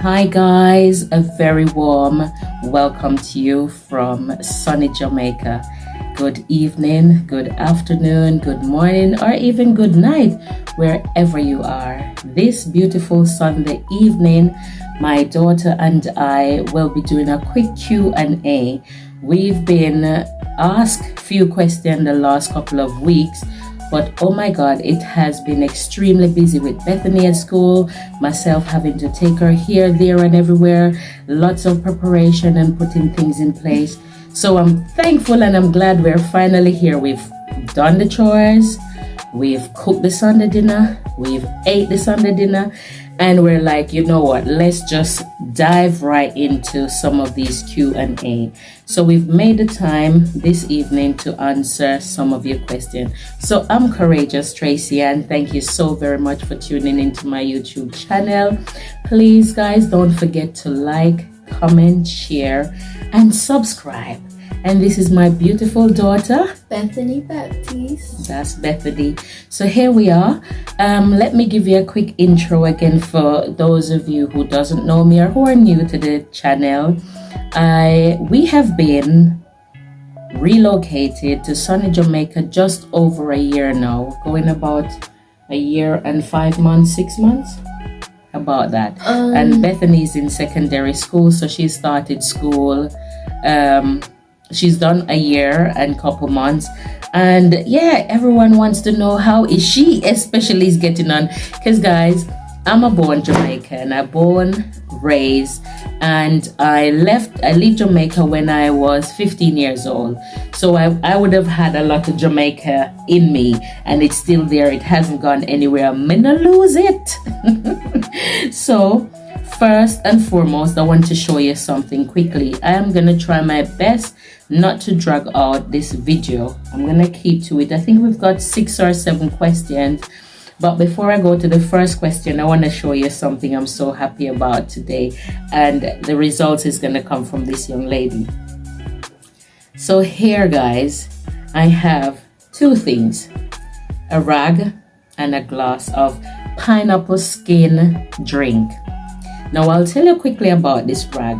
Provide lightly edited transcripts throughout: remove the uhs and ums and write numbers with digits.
Hi guys, a very warm welcome to you from sunny Jamaica. Good evening, good afternoon, good morning, or even good night, wherever you are. This beautiful Sunday evening, my daughter and I will be doing a quick Q&A. We've been asked a few questions the last couple of weeks, but oh my God, it has been extremely busy with Bethany at school, myself having to take her here, there, and everywhere. Lots of preparation and putting things in place. So I'm thankful and I'm glad we're finally here. We've done the chores, we've cooked the Sunday dinner, we've ate the Sunday dinner, and we're like, you know what, let's just dive right into some of these Q&A. So we've made the time this evening to answer some of your questions. So I'm Courageous Tracy, and thank you so very much for tuning into my YouTube channel. Please guys, don't forget to like, comment, share, and subscribe. And this is my beautiful daughter, Bethany Baptiste. That's Bethany. So here we are. Let me give you a quick intro again for those of you who doesn't know me or who are new to the channel. We have been relocated to sunny Jamaica just over a year now, going about a year and 5 months, 6 months, about that. And Bethany's in secondary school, so she started school. She's done a year and couple months, and yeah, everyone wants to know how is she especially is getting on, because guys, I'm a born Jamaican. I born, raised, and I leave Jamaica when I was 15 years old. So I would have had a lot of Jamaica in me, and it's still there. It hasn't gone anywhere. I'm gonna lose it. So first and foremost, I want to show you something quickly. I am gonna try my best not to drag out this video. I'm gonna keep to it. I think we've got 6 or 7 questions. But before I go to the first question, I want to show you something I'm so happy about today. And the results is going to come from this young lady. So here, guys, I have 2 things. A rag and a glass of pineapple skin drink. Now, I'll tell you quickly about this rag.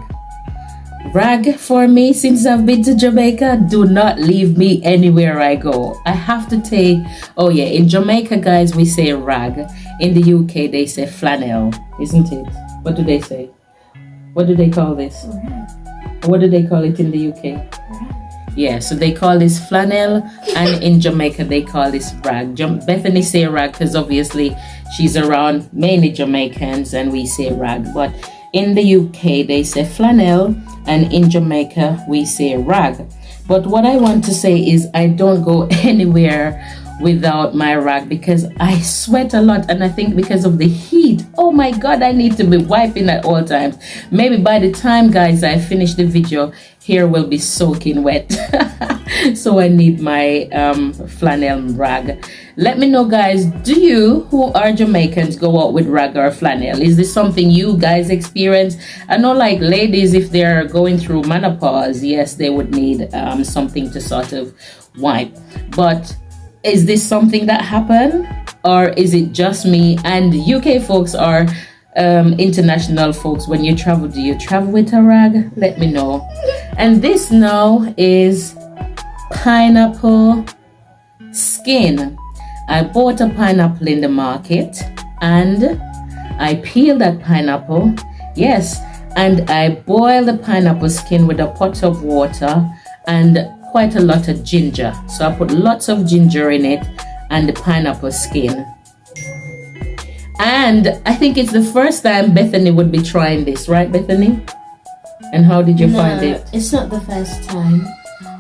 Rag for me, since I've been to Jamaica, do not leave me anywhere I go. I have to take, oh yeah, in Jamaica, guys, we say rag. In the UK, they say flannel, isn't it? What do they say? What do they call this? Rag. What do they call it in the UK? Rag. Yeah, so they call this flannel, and in Jamaica, they call this rag. Bethany say rag because obviously she's around mainly Jamaicans, and we say rag. But in the UK, they say flannel, and in Jamaica, we say rag. But what I want to say is I don't go anywhere without my rag because I sweat a lot, and I think because of the heat, oh my God, I need to be wiping at all times. Maybe by the time, guys, I finish the video, hair will be soaking wet. So I need my flannel rag. Let me know, guys, do you who are Jamaicans go out with rag or flannel? Is this something you guys experience? I know, like, ladies, if they're going through menopause, yes, they would need something to sort of wipe. But is this something that happened, or is it just me? And UK folks are international folks. When you travel, do you travel with a rag? Let me know. And this now is pineapple skin. I bought a pineapple in the market, and I peeled that pineapple. Yes, and I boiled the pineapple skin with a pot of water and quite a lot of ginger. So I put lots of ginger in it and the pineapple skin. And I think it's the first time Bethany would be trying this, right, Bethany? And how did you find it? It's not the first time.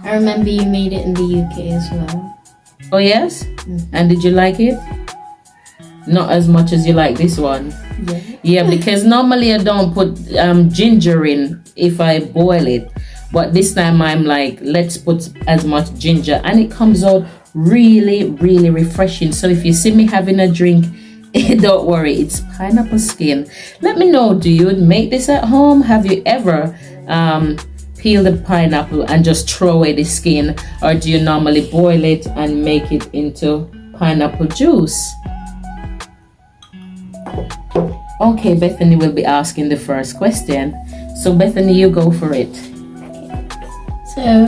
I remember you made it in the UK as well. Oh yes? And did you like it? Not as much as you like this one. Yeah. Yeah, because normally I don't put ginger in if I boil it. But this time I'm like, let's put as much ginger. And it comes out really, really refreshing. So if you see me having a drink, don't worry, it's pineapple skin. Let me know, do you make this at home? Have you ever peel the pineapple and just throw away the skin, or do you normally boil it and make it into pineapple juice? Okay, Bethany will be asking the first question. So, Bethany, you go for it. So,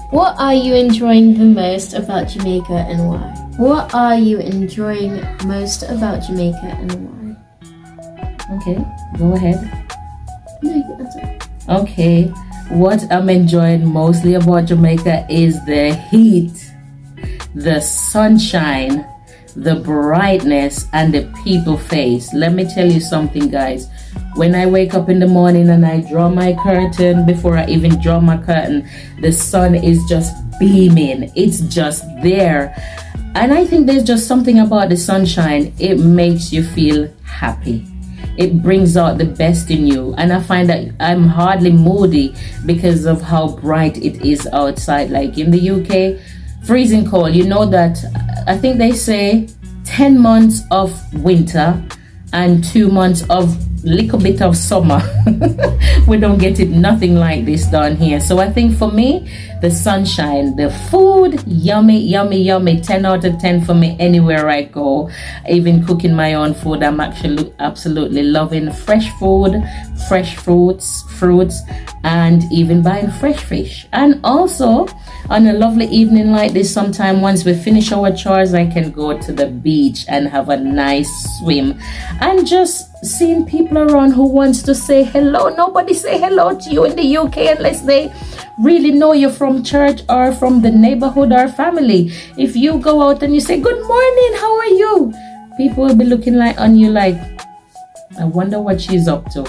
what are you enjoying the most about Jamaica and why? What are you enjoying most about Jamaica and why? Okay, go ahead. No, that's all. Okay, what I'm enjoying mostly about Jamaica is the heat, the sunshine, the brightness, and the people face. Let me tell you something, guys. When I wake up in the morning and I draw my curtain, before I even draw my curtain, the sun is just beaming. It's just there. And I think there's just something about the sunshine. It makes you feel happy. It brings out the best in you. And I find that I'm hardly moody because of how bright it is outside. Like in the UK, freezing cold. You know that I think they say 10 months of winter and 2 months of little bit of summer. We don't get it nothing like this down here. So I think for me, the sunshine, the food, yummy, yummy, yummy. 10 out of 10 for me anywhere I go. Even cooking my own food, I'm actually absolutely loving fresh food, fresh fruits, and even buying fresh fish. And also on a lovely evening like this, sometime once we finish our chores, I can go to the beach and have a nice swim. And just seeing people around who wants to say hello. Nobody say hello to you in the UK unless they really know you from church or from the neighborhood or family. If you go out and you say good morning, how are you, people will be looking like on you like, I wonder what she's up to.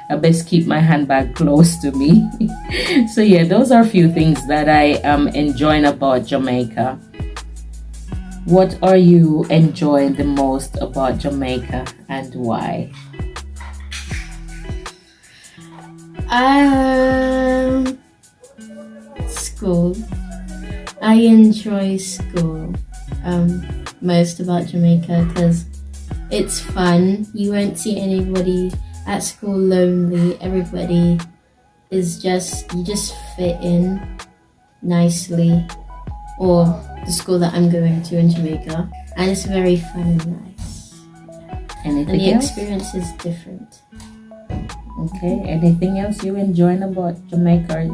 I best keep my handbag close to me. So yeah, those are a few things that I am enjoying about Jamaica. What are you enjoying the most about Jamaica and why? School. I enjoy school most about Jamaica because it's fun. You won't see anybody at school lonely. Everybody is you just fit in nicely. Or the school that I'm going to in Jamaica, and it's very fun and nice. Anything and the else? Experience is different. Okay. Anything else you enjoying about Jamaica?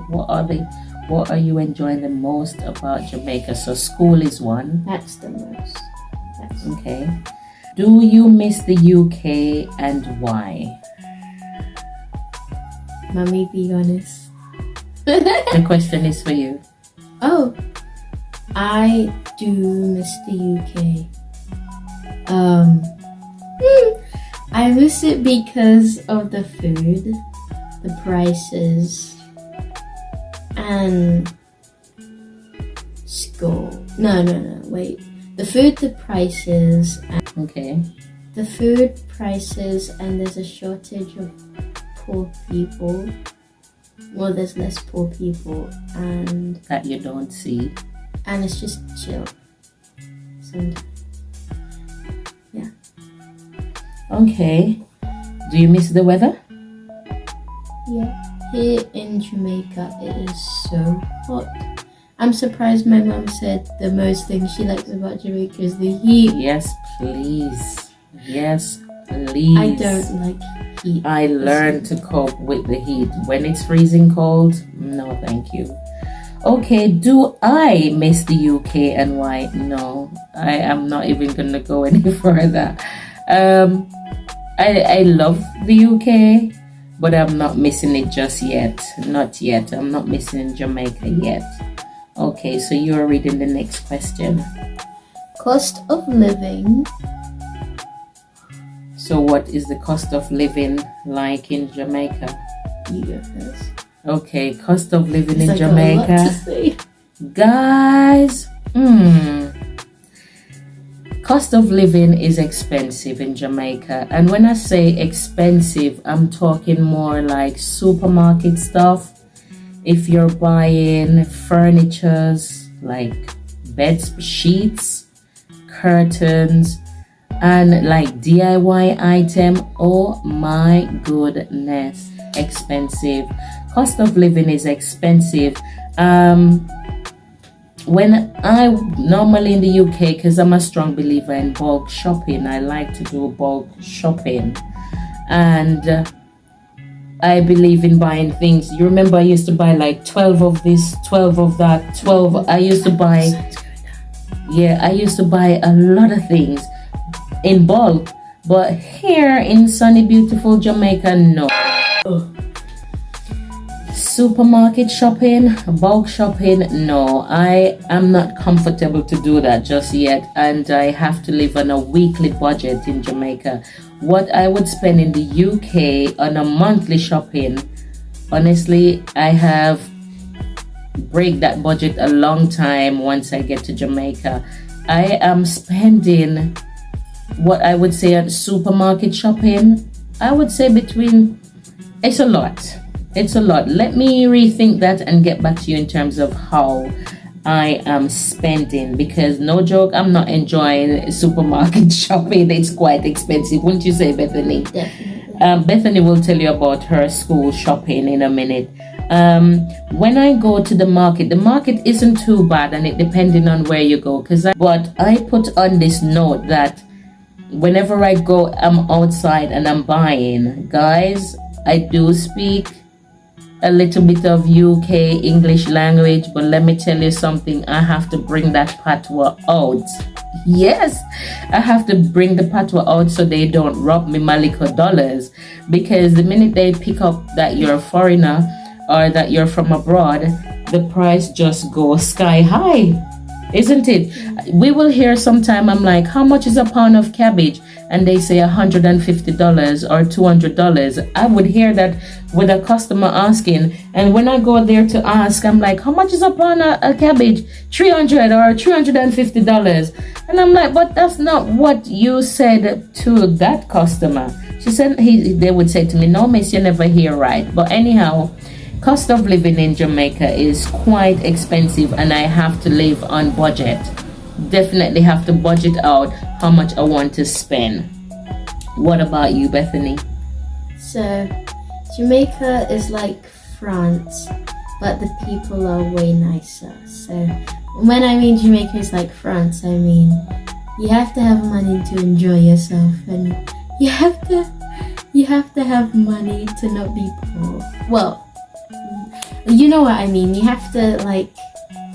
What are you enjoying the most about Jamaica? So school is one. That's the most. Okay. Do you miss the UK and why? Mommy, be honest. The question is for you. Oh, I do miss the UK. I miss it because of the food, the prices, and school. No, wait. The food, the prices, and Okay. the food, prices, and there's a shortage of poor people. Well, there's less poor people, and That you don't see. it's just chill. Sometimes. Yeah. Okay. Do you miss the weather? Yeah. Here in Jamaica, it is so hot. I'm surprised my mom said the most thing she likes about Jamaica is the heat. Yes, please. Yes, please. I don't like heat. I learned to cope with the heat. When it's freezing cold, no thank you. Okay, do I miss the UK and why? No, I am not even gonna go any further. I love the UK, but I'm not missing it just yet. Not yet. I'm not missing Jamaica yet. Okay, so you're reading the next question. Cost of living. So what is the cost of living like in Jamaica? You go first. Okay, cost of living in It's like a lot to Jamaica. say. Guys, cost of living is expensive in Jamaica. And when I say expensive, I'm talking more like supermarket stuff. If you're buying furnitures like beds, sheets, curtains, and like DIY item, oh my goodness, expensive. Cost of living is expensive. when I normally in the UK, because I'm a strong believer in bulk shopping, I like to do bulk shopping, and I believe in buying things. You remember I used to buy like 12 of this, 12 of that, 12. I used to buy a lot of things in bulk. But here in sunny, beautiful Jamaica, no. Supermarket shopping, bulk shopping, no. I am not comfortable to do that just yet, and I have to live on a weekly budget in Jamaica. What I would spend in the UK on a monthly shopping, honestly, I have break that budget a long time once I get to Jamaica. I am spending what I would say on supermarket shopping, I would say it's a lot. It's a lot. Let me rethink that and get back to you in terms of how I am spending, because no joke, I'm not enjoying supermarket shopping. It's quite expensive, wouldn't you say, Bethany? Definitely. Bethany will tell you about her school shopping in a minute. When I go to the market isn't too bad, and it depending on where you go. But I put on this note that whenever I go, I'm outside and I'm buying. Guys, I do speak a little bit of UK English language, but let me tell you something, I have to bring that patois out. Yes, I have to bring the patois out so they don't rob me Maliko dollars, because the minute they pick up that you're a foreigner or that you're from abroad, the price just goes sky high, isn't it? We will hear sometime, I'm like, how much is a pound of cabbage? And they say $150 or $200. I would hear that with a customer asking, and when I go there to ask, I'm like, how much is a pound of cabbage? $300 or $350. And I'm like, but that's not what you said to that customer. She said, they would say to me, no miss, you never hear right. But anyhow, cost of living in Jamaica is quite expensive, and I have to live on budget. Definitely have to budget out how much I want to spend. What about you, Bethany? So, Jamaica is like France, but the people are way nicer. So, when I mean Jamaica is like France, I mean you have to have money to enjoy yourself, and you have to have money to not be poor. Well, you know what I mean. You have to, like,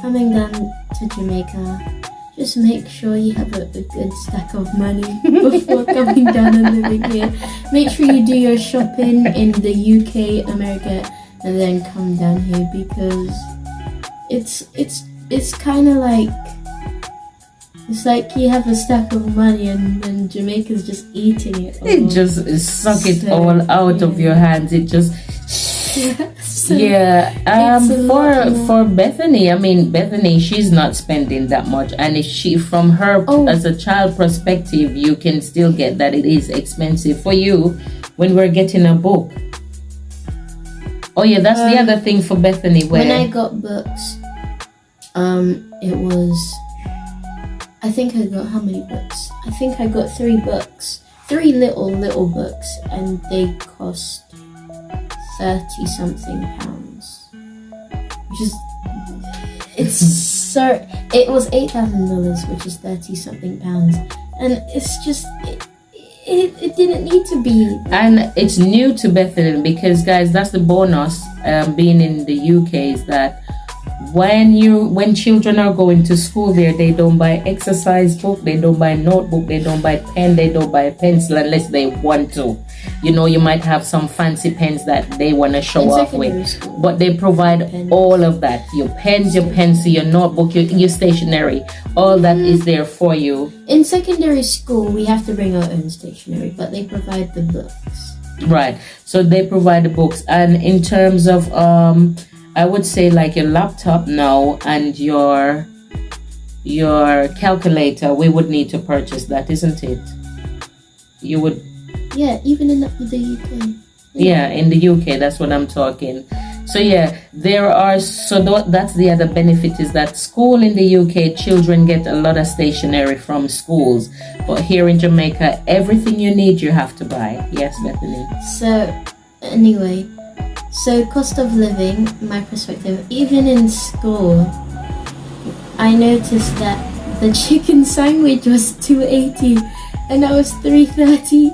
coming down to Jamaica, just make sure you have a good stack of money before coming down and living here. Make sure you do your shopping in the UK, America, and then come down here, because it's kind of like, it's like you have a stack of money and then Jamaica's just eating it all. It just suck it all out of your hands. It just for Bethany, I mean, Bethany, she's not spending that much, and if she, from her as a child perspective, you can still get that it is expensive. For you, when we're getting a book, that's the other thing for Bethany. When I got books, it was, I think I got how many books? I think I got 3 books, 3 little books, and they cost 30 something pounds, which is, it was $8,000, which is 30 something pounds, and it's just, it didn't need to be. And it's new to Bethany, because guys, that's the bonus being in the UK, is that when children are going to school there, they don't buy exercise book, they don't buy notebook, they don't buy pen, they don't buy pencil unless they want to. You know, you might have some fancy pens that they want to show off with, school, but they provide all of that. Your pens, your pencil, your notebook, your stationery, all that is there for you. In secondary school, we have to bring our own stationery, but they provide the books. Right, so they provide the books. And in terms of I would say like your laptop now and your calculator, we would need to purchase that, isn't it? You would. Yeah, even in the UK. Yeah, in the UK, that's what I'm talking. So yeah, that's the other benefit, is that school in the UK, children get a lot of stationery from schools, but here in Jamaica, everything you need you have to buy. Yes, Bethany. So anyway, so cost of living, my perspective, even in school, I noticed that the chicken sandwich was $2.80 and that was $3.30,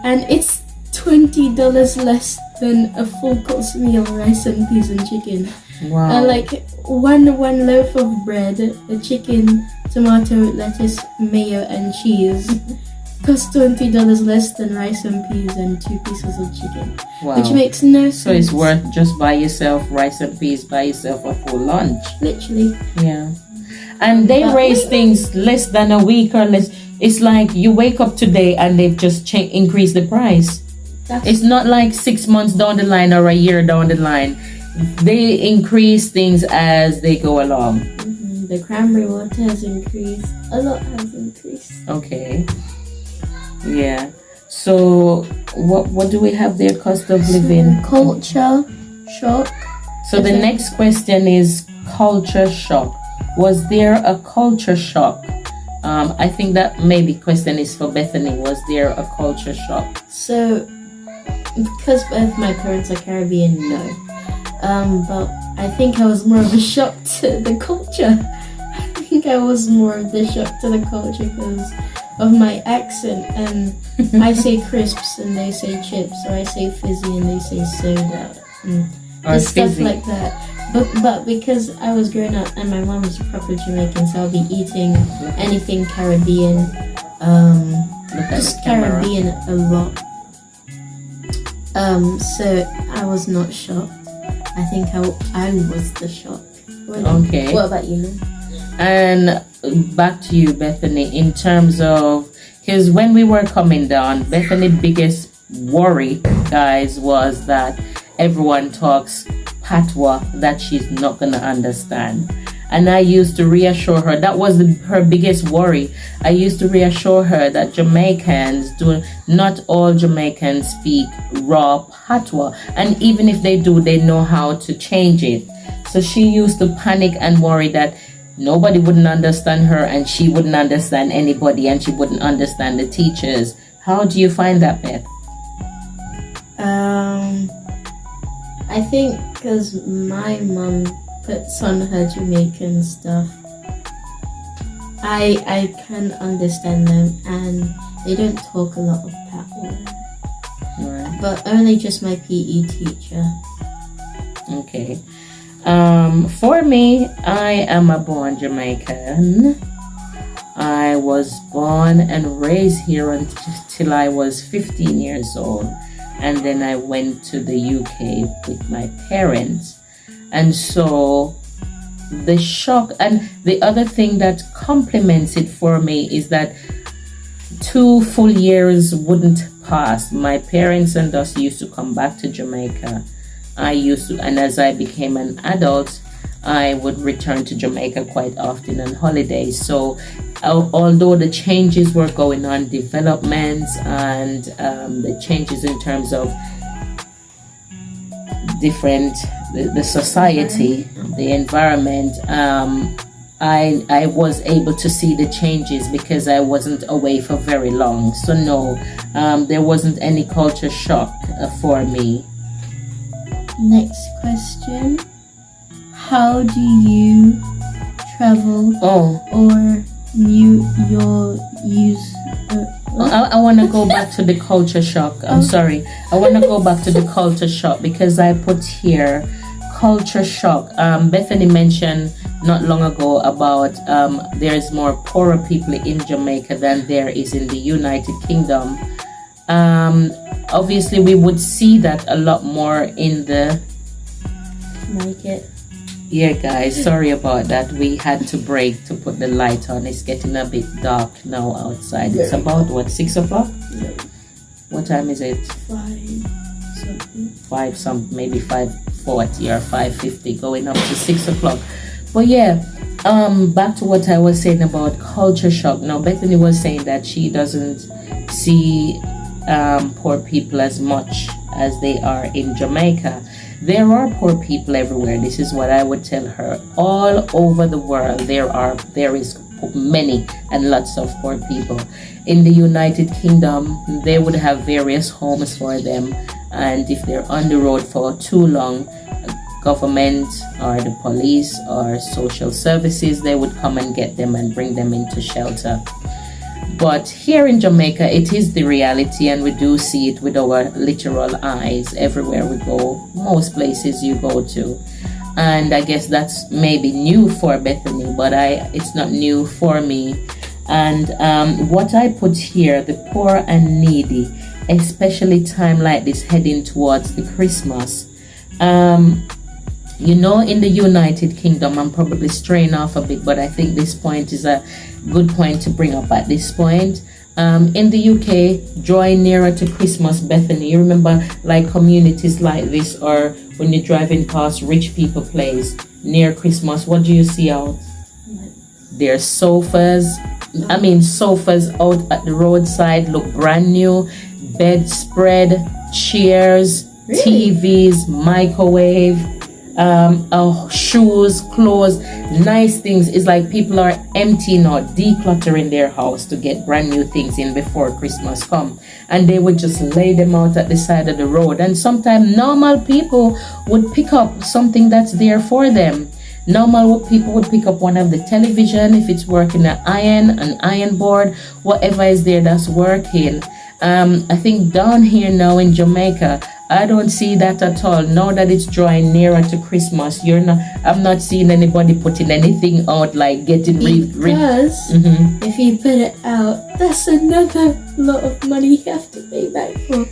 and it's $20 less than a full course meal, rice and peas and chicken. Wow. Like one loaf of bread, a chicken, tomato, lettuce, mayo, and cheese costs $20 less than rice and peas and 2 pieces of chicken, Wow. which makes no sense. So it's worth just buy yourself rice and peas, buy yourself a full lunch. Literally. Yeah. And they But raise things less than a week or less. It's like you wake up today and they've just increased the price. It's not like 6 months down the line or a year down the line. They increase things as they go along. The cranberry water has increased. A lot has increased. Okay. Yeah. So what do we have there? Cost of living. Culture shock. So the next question is culture shock. Was there a culture shock? I think that maybe question is for Bethany. Was there a culture shock? So, because both my parents are Caribbean, no. But I think I was more of a shock to the culture. I think I was more of the shock to the culture because of my accent, and I say crisps and they say chips, or I say fizzy and they say soda, and just stuff like that. But because I was growing up and my mom was proper Jamaican, so I'll be eating anything Caribbean, just Caribbean a lot. So I was not shocked. I think I was the shock. Okay. What about you, Lynn? And back to you, Bethany, in terms of, because when we were coming down, Bethany's biggest worry, guys, was that everyone talks patois that she's not gonna understand. And I used to reassure her, that was her biggest worry. I used to reassure her that not all Jamaicans speak raw patois, and even if they do, they know how to change it. So she used to panic and worry that nobody wouldn't understand her, and she wouldn't understand anybody, and she wouldn't understand the teachers. How do you find that, Beth? I think because my mom puts on her Jamaican stuff, I can understand them, and they don't talk a lot of patois. Right. But only just my PE teacher. Okay. For me, I am a born Jamaican. I was born and raised here until I was 15 years old. And then I went to the UK with my parents. And so the shock, and the other thing that complements it for me is that 2 full years wouldn't pass. My parents and us used to come back to Jamaica. And as I became an adult, I would return to Jamaica quite often on holidays. So although the changes were going on, developments and the changes in terms of the society, the environment, I was able to see the changes because I wasn't away for very long. So no, there wasn't any culture shock for me. Next question. How do you travel or use? I want to go back to the culture shock. I'm sorry. I want to go back to the culture shock because I put here culture shock. Bethany mentioned not long ago about there's more poorer people in Jamaica than there is in the United Kingdom. Obviously, we would see that a lot more in the... Like it. Yeah, guys, sorry about that. We had to break to put the light on. It's getting a bit dark now outside. It's about, 6 o'clock? No. What time is it? 5 something. Maybe 5:40 or 5:50, going up to 6 o'clock. But yeah, back to what I was saying about culture shock. Now, Bethany was saying that she doesn't see poor people as much as they are in Jamaica. There are poor people everywhere. This is what I would tell her. All over the world, there is many and lots of poor people. In the United Kingdom, they would have various homes for them, and if they're on the road for too long, government or the police or social services, they would come and get them and bring them into shelter. But here in Jamaica, it is the reality, and we do see it with our literal eyes everywhere we go, most places you go to. And I guess that's maybe new for Bethany, but it's not new for me. And what I put here, the poor and needy, especially time like this heading towards the Christmas. In the United Kingdom, I'm probably straying off a bit, but I think this point is a good point to bring up at this point. In the UK, drawing nearer to Christmas, Bethany, you remember like communities like this, or when you're driving past rich people place near Christmas, what do you see out? There's sofas. Sofas out at the roadside look brand new. Bedspread, chairs, really? TVs, microwave, shoes, clothes, nice things. It's like people are emptying or decluttering their house to get brand new things in before Christmas come, and they would just lay them out at the side of the road. And sometimes normal people would pick up something that's there for them. Normal people would pick up one of the television, if it's working, an iron board, whatever is there that's working. I think down here now in Jamaica, I don't see that at all. Now that it's drawing nearer to Christmas, I'm not seeing anybody putting anything out like getting because if you put it out, that's another lot of money you have to pay back for.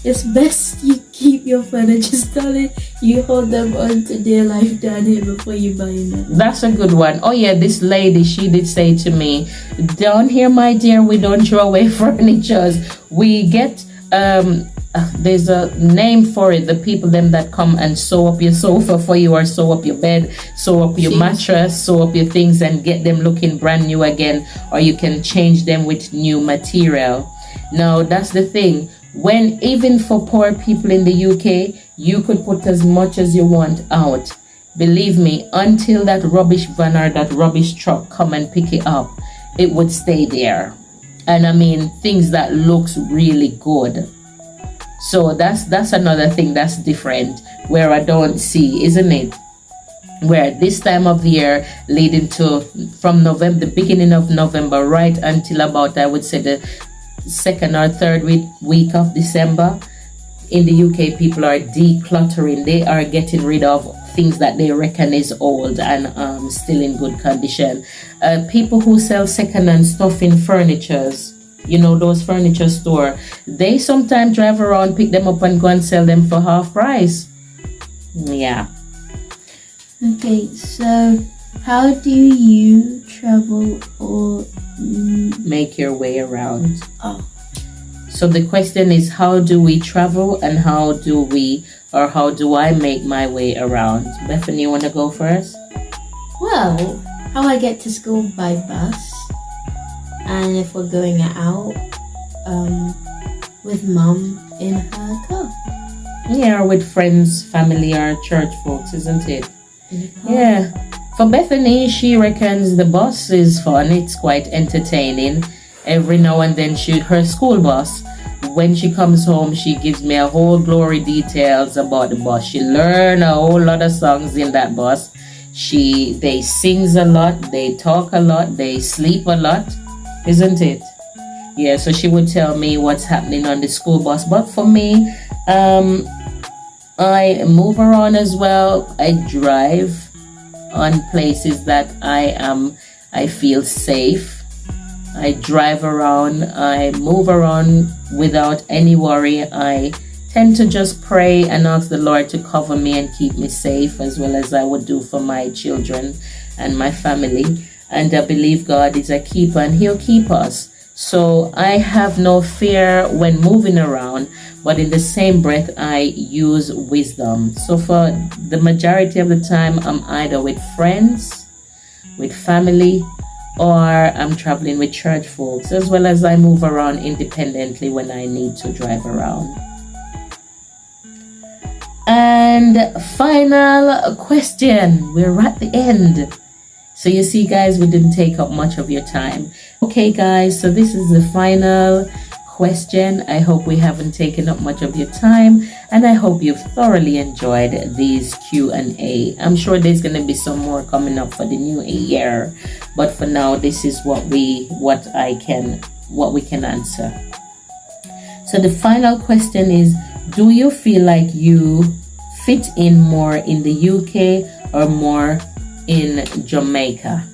It's best you keep your furniture started. You hold them on to their life down here before you buy them. That's a good one. Oh yeah, this lady, she did say to me, down here, my dear, we don't throw away furniture. We get there's a name for it. The people them that come and sew up your sofa for you, or sew up your bed, sew up your mattress, sew up your things and get them looking brand new again, or you can change them with new material. Now that's the thing. When even for poor people in the UK, you could put as much as you want out. Believe me, until that rubbish van or that rubbish truck come and pick it up, it would stay there. And things that looks really good. So that's another thing that's different, where I don't see, isn't it? Where this time of the year, leading to from November, the beginning of November, right until about, I would say, the second or third week of December, in the UK, people are decluttering. They are getting rid of things that they reckon is old and still in good condition. People who sell second-hand stuff in furnitures, those furniture store, they sometimes drive around, pick them up and go and sell them for half price. Yeah. Okay, so how do you travel or make your way around? Oh. So the question is, how do we travel, and how do I make my way around? Bethany, you want to go first? Well, how I get to school by bus, and if we're going out, with mom in her car. Yeah, or with friends, family, or church folks, isn't it? Yeah. For Bethany, she reckons the bus is fun. It's quite entertaining. Every now and then, her school bus, when she comes home, she gives me a whole glory details about the bus. She learned a whole lot of songs in that bus. They sings a lot, they talk a lot, they sleep a lot, isn't it? Yeah, so she would tell me what's happening on the school bus. But for me, I move around as well. I drive on places that I feel safe. I drive around, I move around without any worry. I tend to just pray and ask the Lord to cover me and keep me safe, as well as I would do for my children and my family. And I believe God is a keeper and He'll keep us. So I have no fear when moving around, but in the same breath, I use wisdom. So for the majority of the time, I'm either with friends, with family, or I'm traveling with church folks, as well as I move around independently when I need to drive around. And final question. We're at the end. So you see, guys, we didn't take up much of your time. Okay, guys, so this is the final question. I hope we haven't taken up much of your time, and I hope you've thoroughly enjoyed these Q&A. I'm sure there's going to be some more coming up for the new year, but for now, this is what we can answer. So the final question is, do you feel like you fit in more in the UK or more in Jamaica?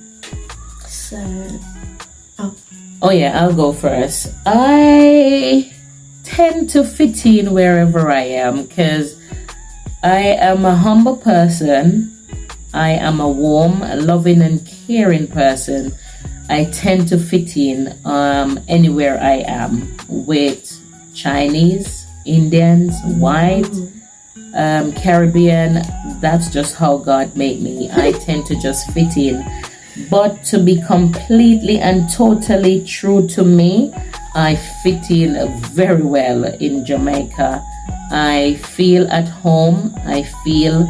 Oh yeah, I'll go first. I tend to fit in wherever I am because I am a humble person. I am a warm, loving and caring person. I tend to fit in anywhere I am, with Chinese, Indians, white, Caribbean. That's just how God made me. I tend to just fit in. But to be completely and totally true to me, I fit in very well in Jamaica. I feel at home. I feel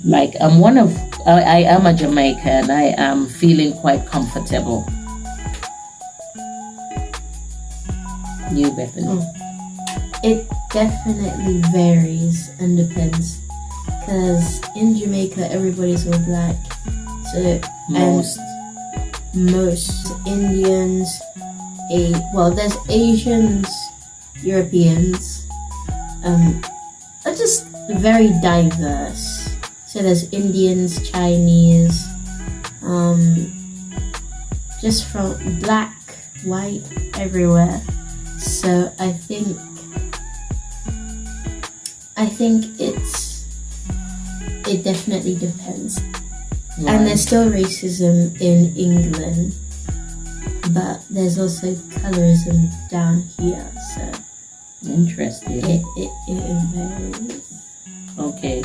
like I am a Jamaican. I am feeling quite comfortable. You, Bethany? It definitely varies and depends. Because in Jamaica, everybody's all black. So most Indians, there's Asians, Europeans, are just very diverse. So there's Indians, Chinese, just from black, white, everywhere. So I think it definitely depends. Right. And there's still racism in England, but there's also colorism down here. So interesting. It varies. Okay.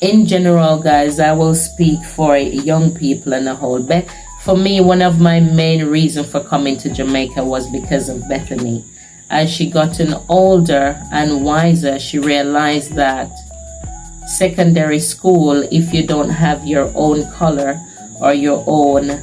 In general, guys, I will speak for young people in a whole. But for me, one of my main reasons for coming to Jamaica was because of Bethany. As she gotten older and wiser, she realized that secondary school, if you don't have your own color or your own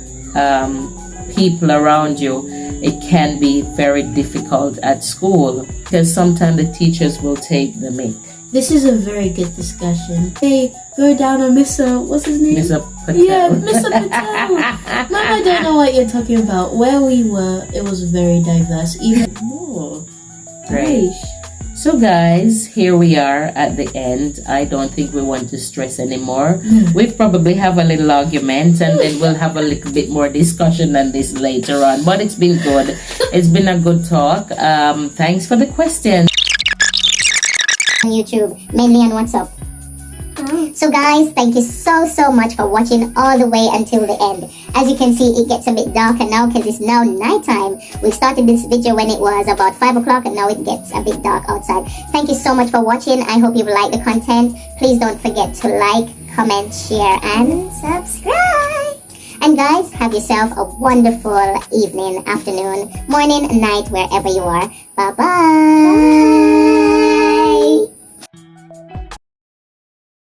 people around you, it can be very difficult at school because sometimes the teachers will take the mic. This is a very good discussion. Hey, go down on Mr. What's his name? Mr. Patel. Yeah, Mr. Patel. Mom, I don't know what you're talking about. Where we were, it was very diverse. Even great. So guys, here we are at the end. I don't think we want to stress anymore. We probably have a little argument and then we'll have a little bit more discussion on this later on. But it's been good. It's been a good talk. Thanks for the question. On YouTube, mainly on WhatsApp. So guys, thank you so much for watching all the way until the end. As you can see, it gets a bit darker now because it's now nighttime. We started this video when it was about 5 o'clock and now it gets a bit dark outside. Thank you so much for watching. I hope you've liked the content. Please don't forget to like, comment, share and subscribe. And guys, have yourself a wonderful evening, afternoon, morning, night, wherever you are. Bye-bye.